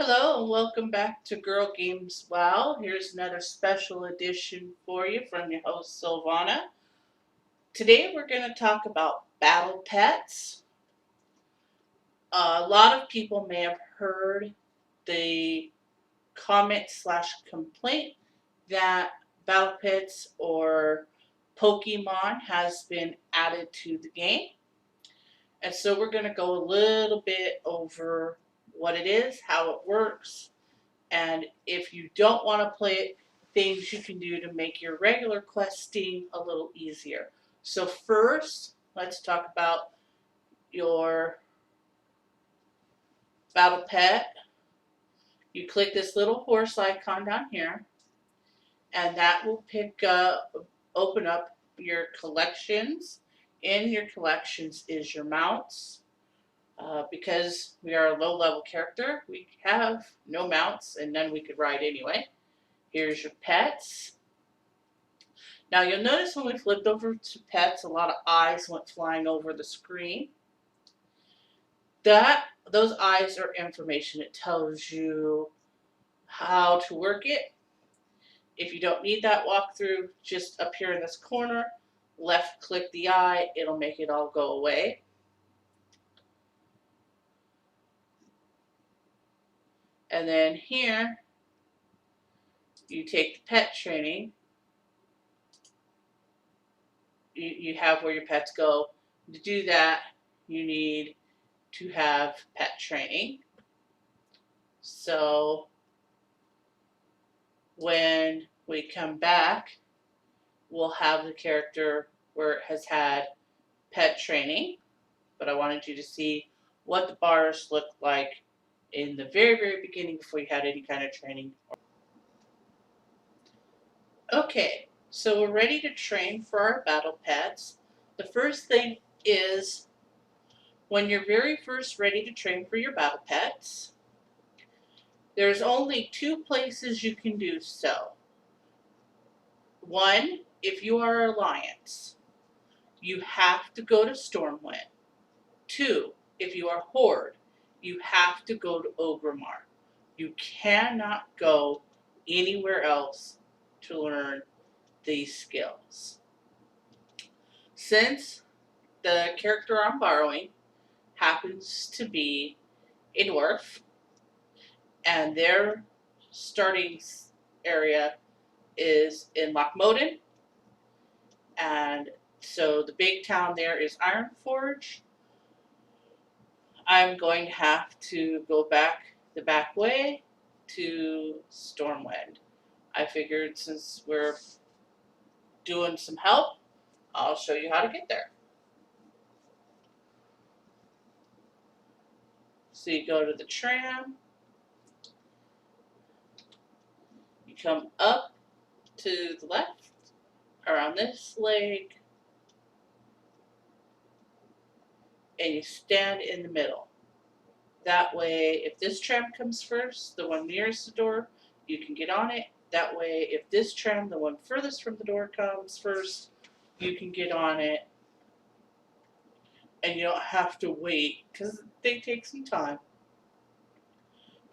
Hello and welcome back to Girl Games Wow. Here's another special edition for you from your host Silvana. Today we're going to talk about battle pets. A lot of people may have heard the comment/complaint that battle pets or Pokemon has been added to the game. And so we're going to go a little bit over what it is, how it works, and if you don't want to play it, things you can do to make your regular questing a little easier. So first, let's talk about your battle pet. You click this little horse icon down here, and that will open up your collections. In your collections is your mounts. Because we are a low level character, we have no mounts and none we could ride anyway. Here's your pets. Now you'll notice when we flipped over to pets, a lot of eyes went flying over the screen. Those eyes are information. It tells you how to work it. If you don't need that walkthrough, just up here in this corner, left click the eye, it'll make it all go away. And then here, you take the pet training. You have where your pets go. To do that, you need to have pet training. So when we come back, we'll have the character where it has had pet training. But I wanted you to see what the bars looked like in the very, very beginning before you had any kind of training. Okay, so we're ready to train for our battle pets. The first thing is when you're very first ready to train for your battle pets, there's only two places you can do so. One, if you are Alliance, you have to go to Stormwind. Two, if you are Horde, you have to go to Ogremar. You cannot go anywhere else to learn these skills. Since the character I'm borrowing happens to be a dwarf, and their starting area is in Lochmoden, and so the big town there is Ironforge. I'm going to have to go back the back way to Stormwind. I figured since we're doing some help, I'll show you how to get there. So you go to the tram, you come up to the left, around this leg, and you stand in the middle. That way, if this tram comes first, the one nearest the door, you can get on it. That way, if this tram, the one furthest from the door, comes first, you can get on it. And you don't have to wait, because they take some time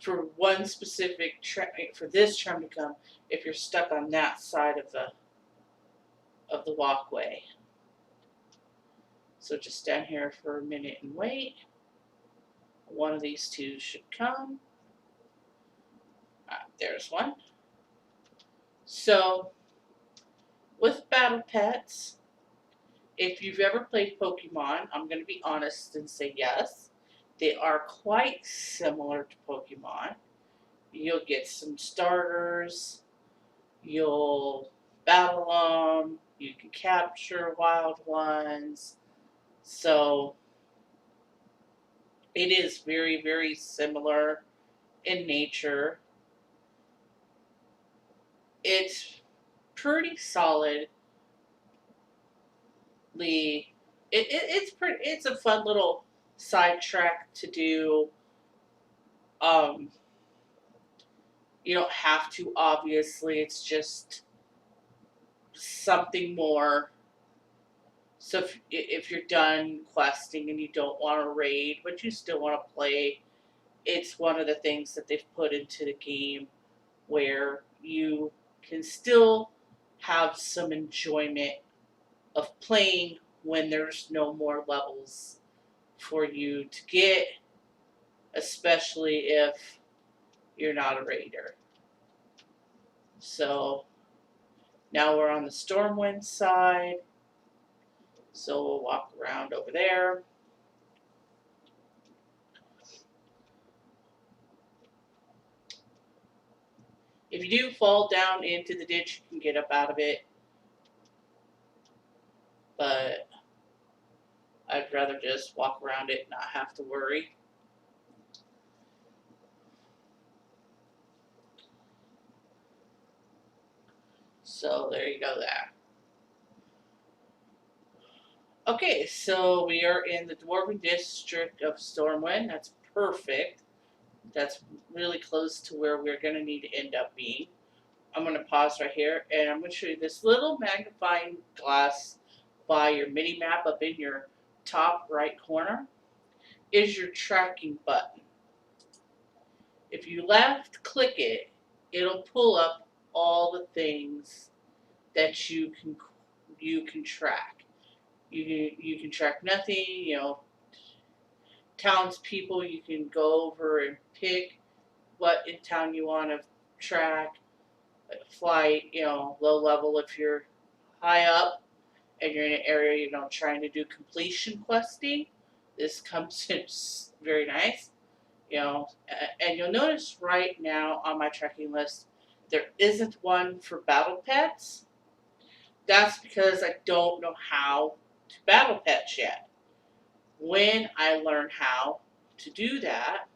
for one specific tram, for this tram to come, if you're stuck on that side of the walkway. So just stand here for a minute and wait. One of these two should come. There's one. So, with battle pets, if you've ever played Pokemon, I'm going to be honest and say yes. They are quite similar to Pokemon. You'll get some starters, you'll battle them, you can capture wild ones. So, it is very, very similar in nature. It's pretty solid. It's a fun little sidetrack to do. You don't have to, obviously. It's just something more. So if you're done questing and you don't want to raid, but you still want to play, it's one of the things that they've put into the game where you can still have some enjoyment of playing when there's no more levels for you to get, especially if you're not a raider. So now we're on the Stormwind side, so we'll walk around over there. If you do fall down into the ditch, you can get up out of it, but I'd rather just walk around it and not have to worry. So there you go there. Okay, so we are in the Dwarven District of Stormwind. That's perfect. That's really close to where we're going to need to end up being. I'm going to pause right here, and I'm going to show you this little magnifying glass by your mini map up in your top right corner is your tracking button. If you left click it, it'll pull up all the things that you can track. You can track nothing, you know, townspeople. You can go over and pick what in town you want to track. Flight, you know, low level if you're high up and you're in an area, you know, trying to do completion questing. This comes in very nice, you know, and you'll notice right now on my tracking list, there isn't one for battle pets. That's because I don't know how to battle pets yet. When I learn how to do that,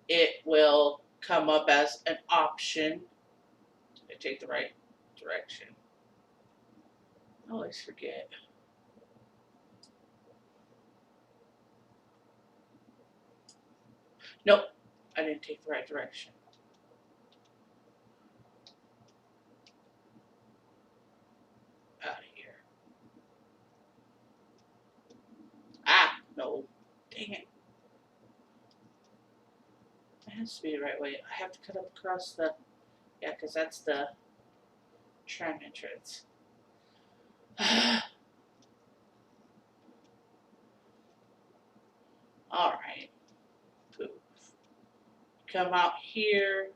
it will come up as an option. I take the right direction. I always forget. Nope, I didn't take the right direction. Out of here. Ah, no. Dang it. It has to be the right way. I have to cut up across the... Yeah, because that's the tram entrance. Alright. Poof. Come out here.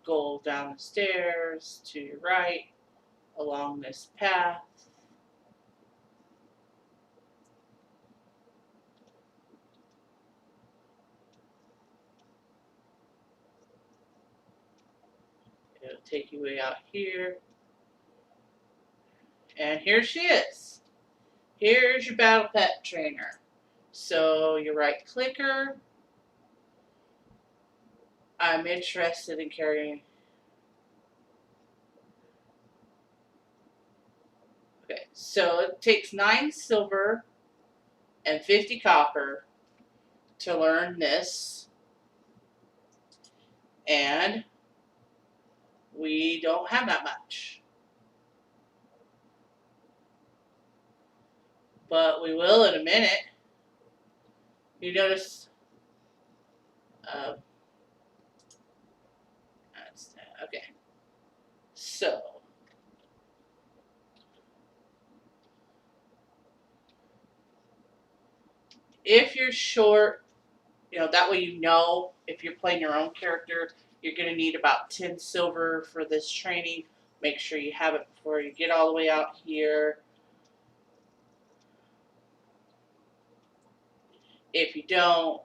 Go down the stairs to your right. Along this path. It'll take you way out here. And here she is. Here's your battle pet trainer. So you right click her. I'm interested in carrying. Okay, so it takes 9 silver and 50 copper to learn this. And we don't have that much. But we will in a minute. You notice, okay. So, if you're short, you know, that way you know if you're playing your own character, you're going to need about 10 silver for this training. Make sure you have it before you get all the way out here. If you don't,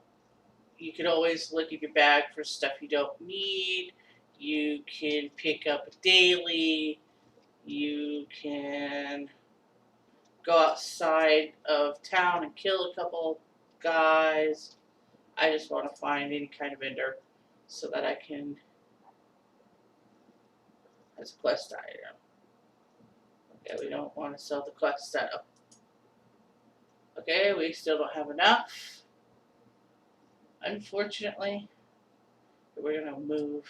you can always look in your bag for stuff you don't need. You can pick up a daily. You can go outside of town and kill a couple guys. I just want to find any kind of vendor so that I can, as a quest item. Okay, we don't want to sell the quest setup. Okay, we still don't have enough. Unfortunately, we're going to move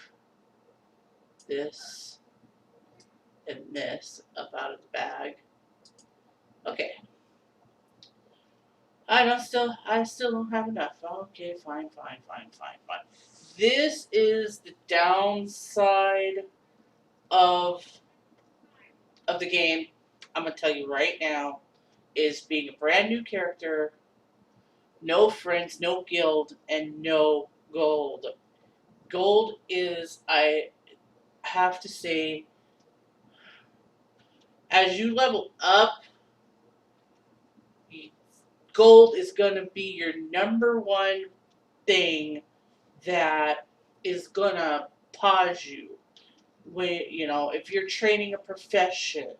this and this up out of the bag. Okay. I still don't have enough. Okay, fine. This is the downside of the game. I'm gonna tell you right now, is being a brand new character, no friends, no guild, and no gold. Gold is, I have to say, as you level up, gold is gonna be your number one thing that is gonna pause you. When, if you're training a profession,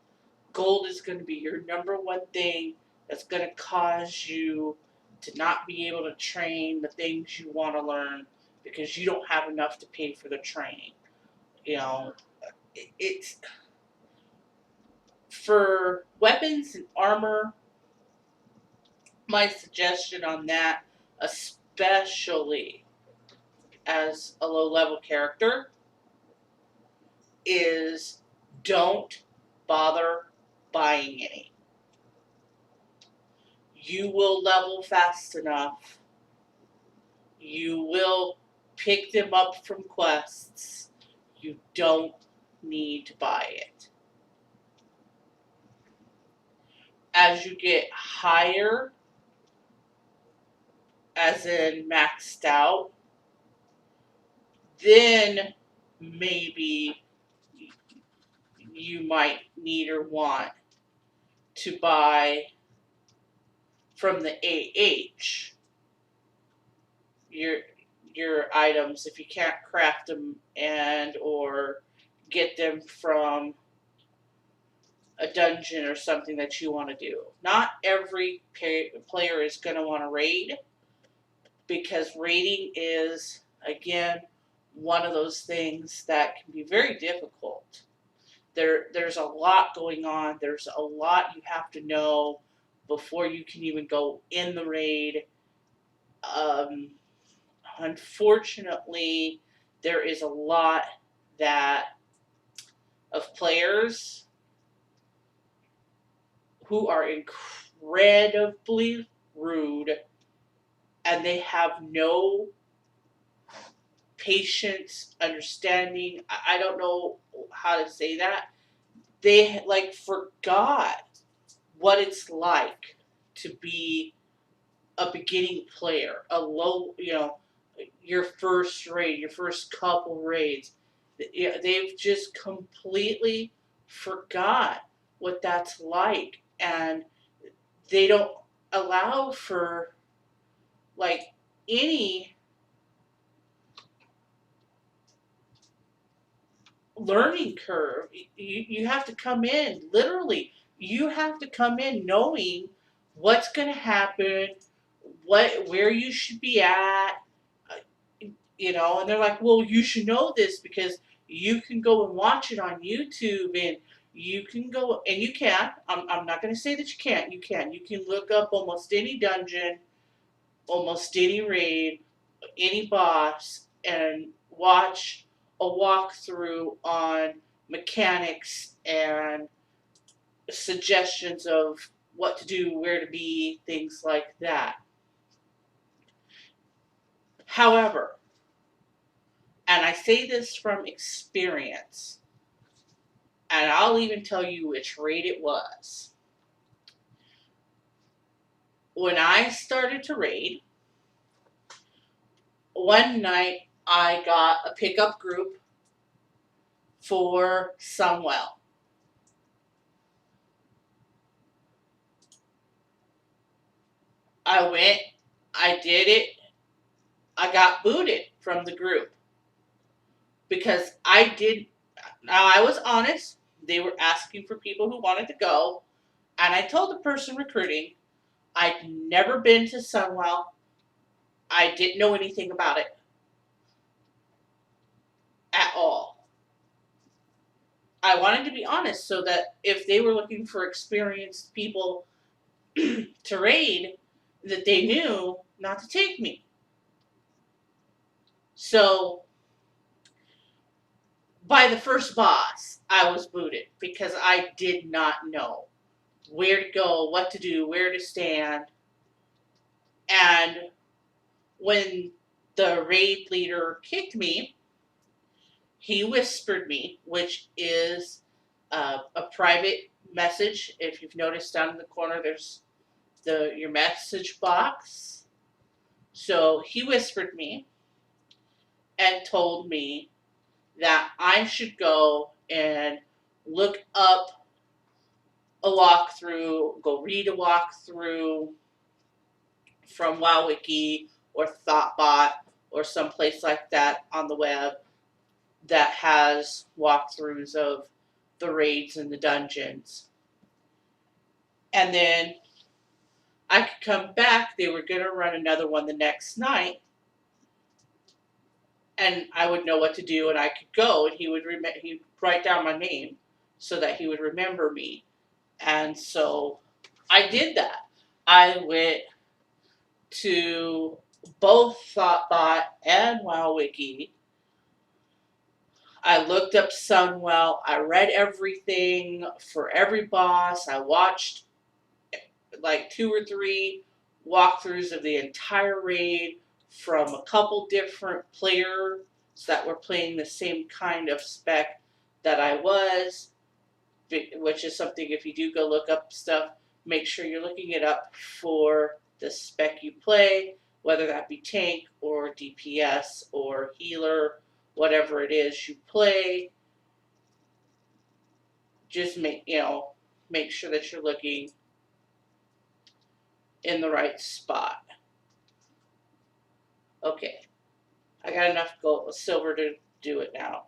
gold is going to be your number one thing that's going to cause you to not be able to train the things you want to learn because you don't have enough to pay for the training. You know, it's for weapons and armor. My suggestion on that, especially as a low level character, is don't bother buying any. You will level fast enough. You will pick them up from quests. You don't need to buy it. As you get higher, as in maxed out, then maybe you might need or want to buy from the AH your items if you can't craft them and or get them from a dungeon or something that you want to do. Not every player is going to want to raid, because raiding is, again, one of those things that can be very difficult. There's a lot going on. There's a lot you have to know before you can even go in the raid. Unfortunately, there is a lot that of players who are incredibly rude, and they have no patience, understanding. I don't know how to say that. They forgot what it's like to be a beginning player, a low, your first raid, your first couple raids. They've just completely forgot what that's like, and they don't allow for any learning curve. You have to come in, literally, you have to come in knowing what's going to happen, where you should be at, and they're like, well, you should know this because you can go and watch it on YouTube, and you can go, and you can, I'm not going to say that you can look up almost any dungeon, almost any raid, any boss, and watch a walkthrough on mechanics and suggestions of what to do, where to be, things like that. However, and I say this from experience, and I'll even tell you which raid it was. When I started to raid, one night I got a pickup group for Sunwell. I went, I did it, I got booted from the group because now I was honest, they were asking for people who wanted to go, and I told the person recruiting, I'd never been to Sunwell, I didn't know anything about it at all. I wanted to be honest so that if they were looking for experienced people to raid, that they knew not to take me. So by the first boss, I was booted because I did not know where to go, what to do, where to stand. And when the raid leader kicked me, he whispered me, which is a private message. If you've noticed down in the corner, there's your message box. So he whispered me and told me that I should go and look up a walkthrough, go read a walkthrough from WowWiki or ThoughtBot or someplace like that on the web that has walkthroughs of the raids and the dungeons. And then I could come back. They were going to run another one the next night. And I would know what to do and I could go. And he'd write down my name so that he would remember me. And so I did that. I went to both ThoughtBot and WowWiki. I looked up Sunwell. I read everything for every boss. I watched like 2 or 3 walkthroughs of the entire raid from a couple different players that were playing the same kind of spec that I was, which is something, if you do go look up stuff, make sure you're looking it up for the spec you play, whether that be tank or DPS or healer, whatever it is you play. Just make sure that you're looking in the right spot. Okay, I got enough gold, silver to do it now.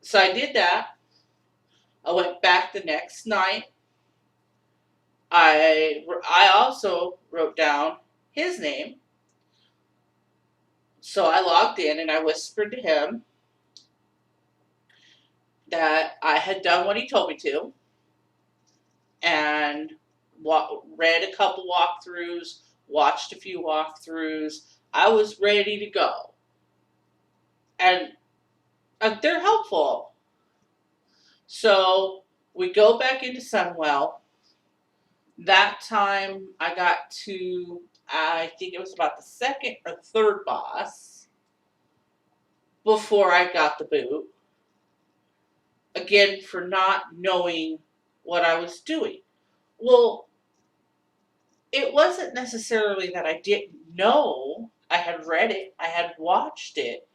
So I did that. I went back the next night. I also wrote down his name. So I logged in and I whispered to him that I had done what he told me to and read a couple walkthroughs, watched a few walkthroughs. I was ready to go. And they're helpful. So we go back into Sunwell. That time I got to, I think it was about the second or third boss before I got the boot. Again, for not knowing what I was doing. Well, it wasn't necessarily that I didn't know. I had read it, I had watched it.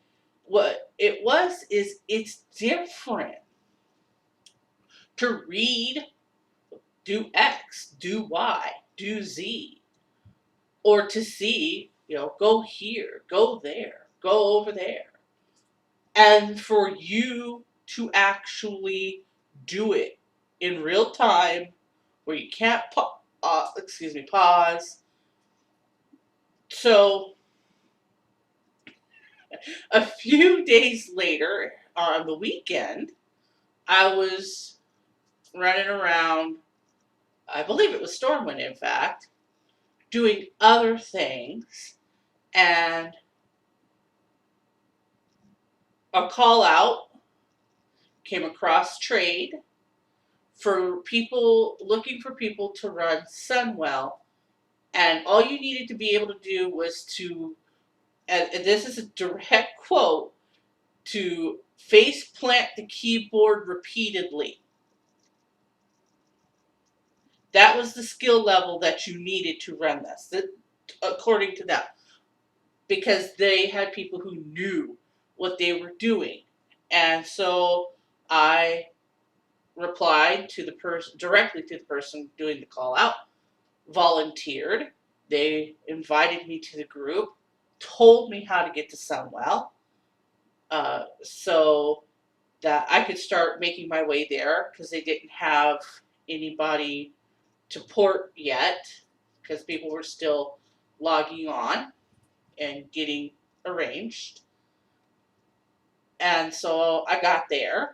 What it was is it's different to read, do X, do Y, do Z, or to see, go here, go there, go over there. And for you to actually do it in real time where you can't pause. So a few days later on the weekend, I was running around, I believe it was Stormwind in fact, doing other things, and a call out came across trade for people looking for people to run Sunwell, and all you needed to be able to do was to, and this is a direct quote, to face plant the keyboard repeatedly. That was the skill level that you needed to run this, according to them, because they had people who knew what they were doing. And so I replied to the person, directly to the person doing the call out, volunteered. They invited me to the group, told me how to get to Sunwell, so that I could start making my way there, because they didn't have anybody to port yet, because people were still logging on and getting arranged. And so I got there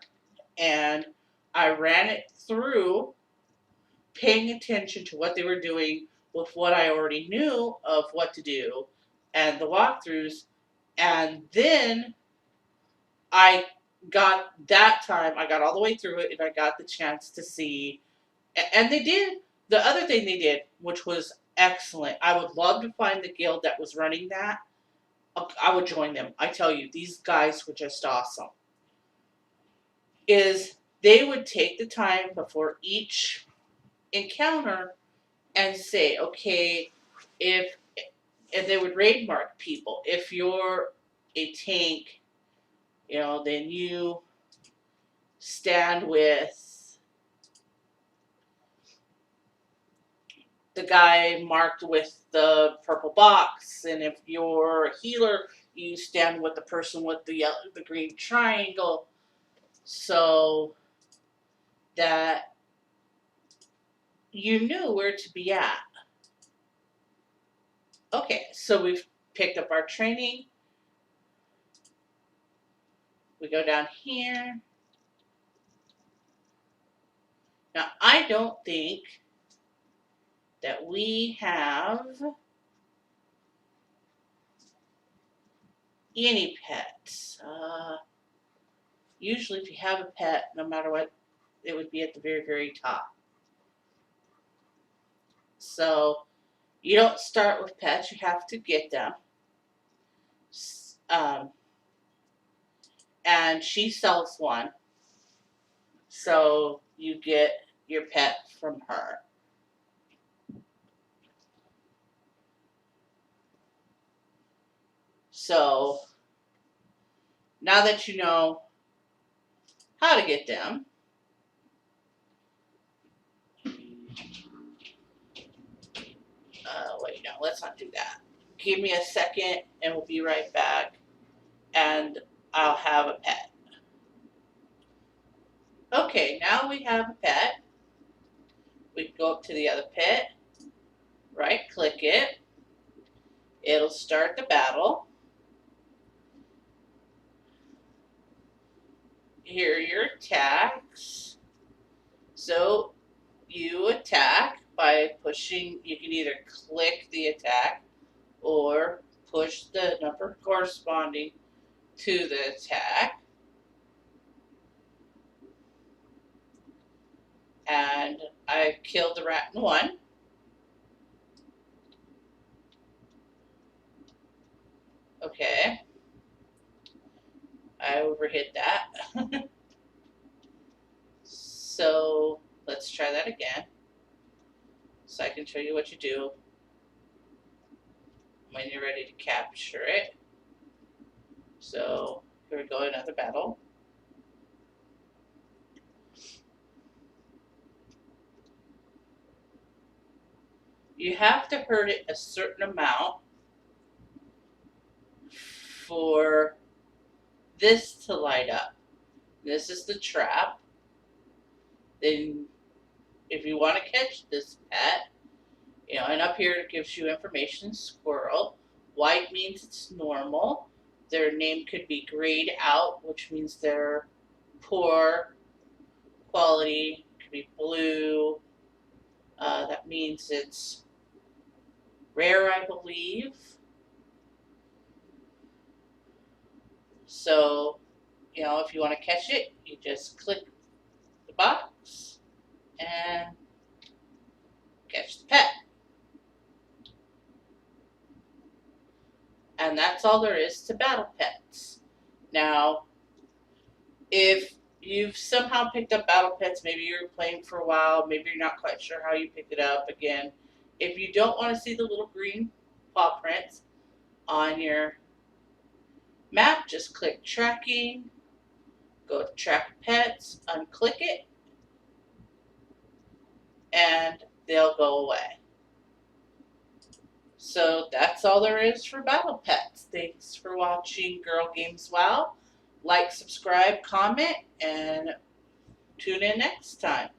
and I ran it through, paying attention to what they were doing with what I already knew of what to do and the walkthroughs. And then I got all the way through it, and I got the chance to see, and they did The other thing they did, which was excellent, I would love to find the guild that was running that. I would join them. I tell you, these guys were just awesome. Is they would take the time before each encounter and say, okay, if and they would raid mark people. If you're a tank, then you stand with the guy marked with the purple box, and if you're a healer, you stand with the person with the green triangle, so that you knew where to be at. Okay, so we've picked up our training. We go down here. Now, I don't think that we have any pets. Usually, if you have a pet, no matter what, it would be at the very, very top. So, you don't start with pets, you have to get them. Um, and she sells one. So, you get your pet from her. So, now that you know how to get them, wait, no, let's not do that. Give me a second and we'll be right back, and I'll have a pet. Okay, now we have a pet. We can go up to the other pet, right click it, it'll start the battle. Here are your attacks. So you attack by pushing, you can either click the attack or push the number corresponding to the attack. And I killed the rat in one. Okay. I overhit that. So let's try that again. So I can show you what you do when you're ready to capture it. So here we go, another battle. You have to hurt it a certain amount for this to light up. This is the trap. Then if you want to catch this pet, and up here it gives you information, squirrel. White means it's normal. Their name could be grayed out, which means they're poor quality. It could be blue. That means it's rare, I believe. So, if you want to catch it, you just click the box and catch the pet. And that's all there is to battle pets. Now, if you've somehow picked up battle pets, maybe you're playing for a while, maybe you're not quite sure how you picked it up again. If you don't want to see the little green paw prints on your map, just click tracking, go to track pets, unclick it, and they'll go away. So that's all there is for battle pets. Thanks for watching Girl Games WoW. Like, subscribe, comment, and tune in next time.